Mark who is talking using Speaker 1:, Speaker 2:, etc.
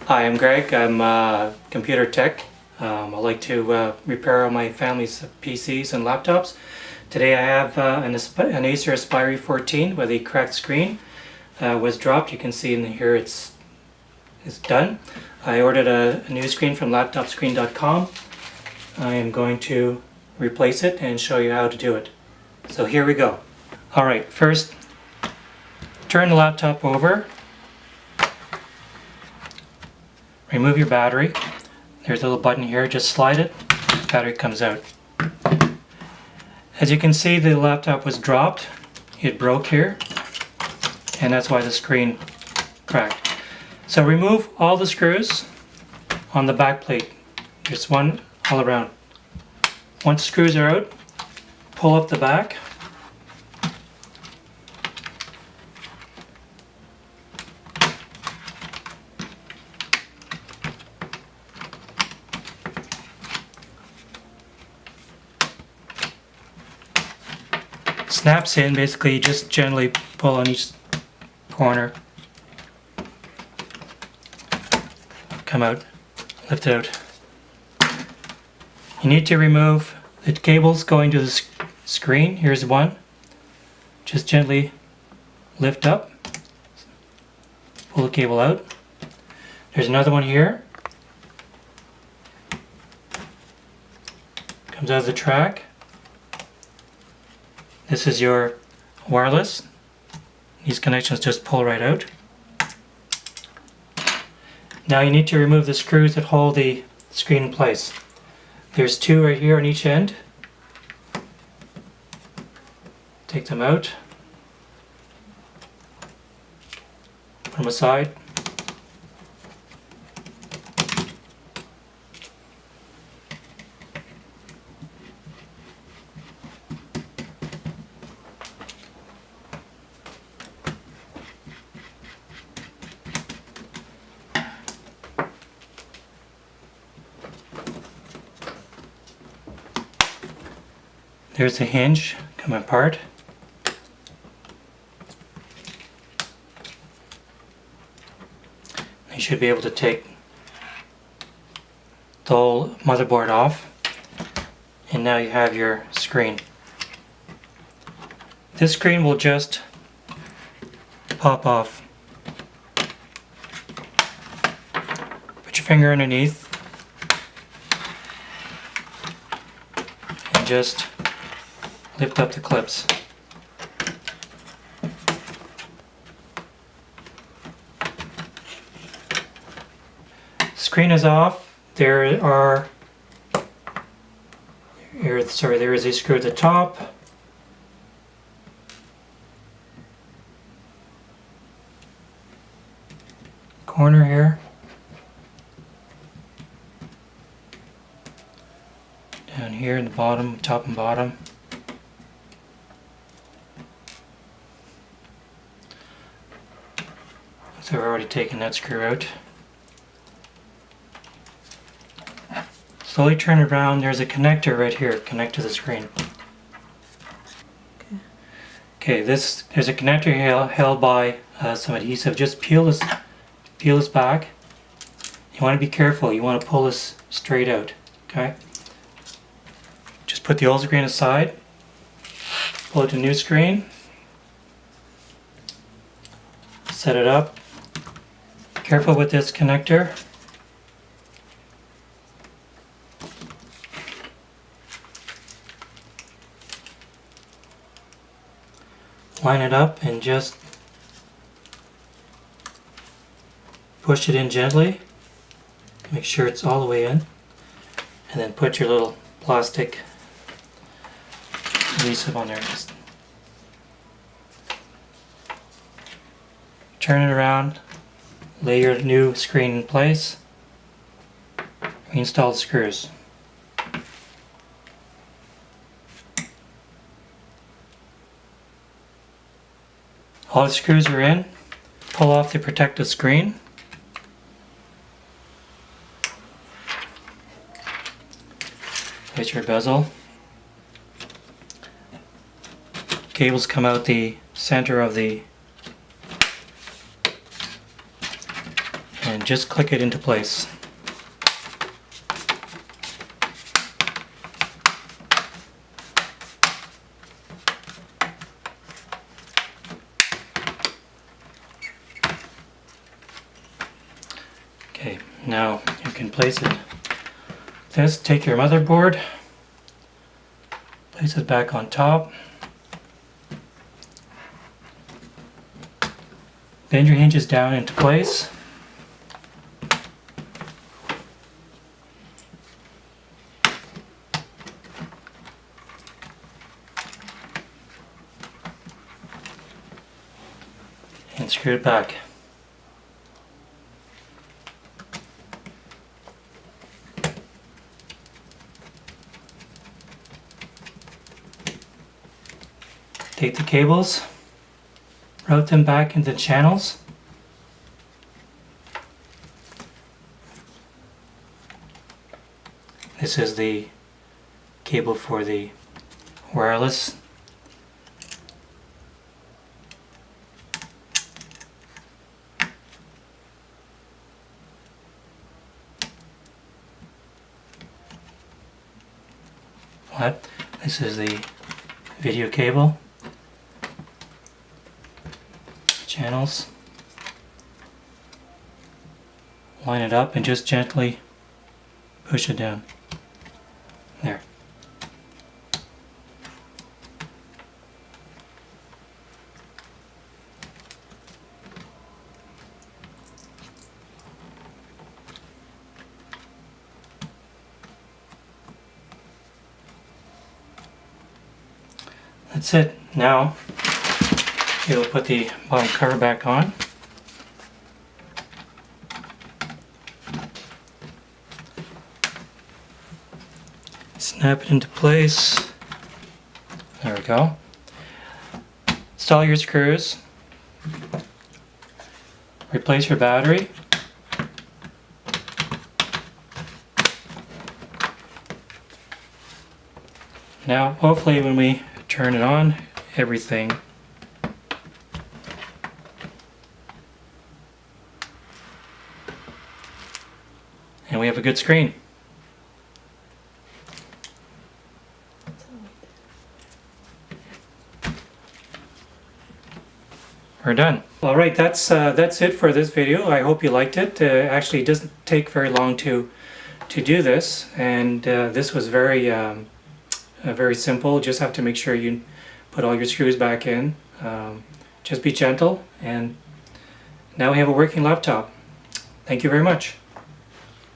Speaker 1: Hi, I'm Greg. I'm computer tech. I like to repair all my family's PCs and laptops. Today I have an Acer Aspire E14 with a cracked screen. Was dropped. You can see in here it's done. I ordered a new screen from laptopscreen.com. I am going to replace it and show you how to do it. So here we go. Alright, first turn the laptop over. Remove your battery. There's a little button here, just slide it, battery comes out. As you can see, the laptop was dropped, it broke here, and that's why the screen cracked. So remove all the screws on the back plate. There's one all around. Once the screws are out, pull up the back. Snaps in, basically you just gently pull on each corner, come out, lift it out. You need to remove the cables going to the screen. Here's one. Just gently lift up, pull the cable out. There's another one here. Comes out of the track. This is your wireless. These connections just pull right out. Now you need to remove the screws that hold the screen in place. There's two right here on each end. Take them out. Put them aside. There's the hinge coming apart. You should be able to take the whole motherboard off, and now you have your screen. This screen will just pop off. Put your finger underneath and just lift up the clips. Screen is off. There is a screw at the top. Corner here. Down here in the bottom, top and bottom. So we're already taking that screw out. Slowly turn it around. There's a connector right here. Connect to the screen. Okay, there's a connector held by some adhesive. Just peel this back. You want to be careful. You want to pull this straight out. Okay. Just put the old screen aside. Pull out the new screen. Set it up. Careful with this connector. Line it up and just push it in gently. Make sure it's all the way in. And then put your little plastic adhesive on there. Just turn it around. Lay your new screen in place. Reinstall the screws. All the screws are in. Pull off the protective screen. Place your bezel. Cables come out the center of the and and just click it into place. Okay, now you can place it. Take your motherboard, place it back on top. Bend your hinges down into place. And screw it back. Take the cables, route them back into the channels. This is the cable for the wireless. This is the video cable. Channels. Line it up and just gently push it down. There. That's it. Now you'll put the bottom cover back on. Snap it into place. There we go. Install your screws. Replace your battery. Now, hopefully when we turn it on, everything and we have a good screen. We're done. All right, that's it for this video. I hope you liked it. Actually, it doesn't take very long to do this, and this was very simple. Just have to make sure you put all your screws back in. Just be gentle, and now we have a working laptop. Thank you very much.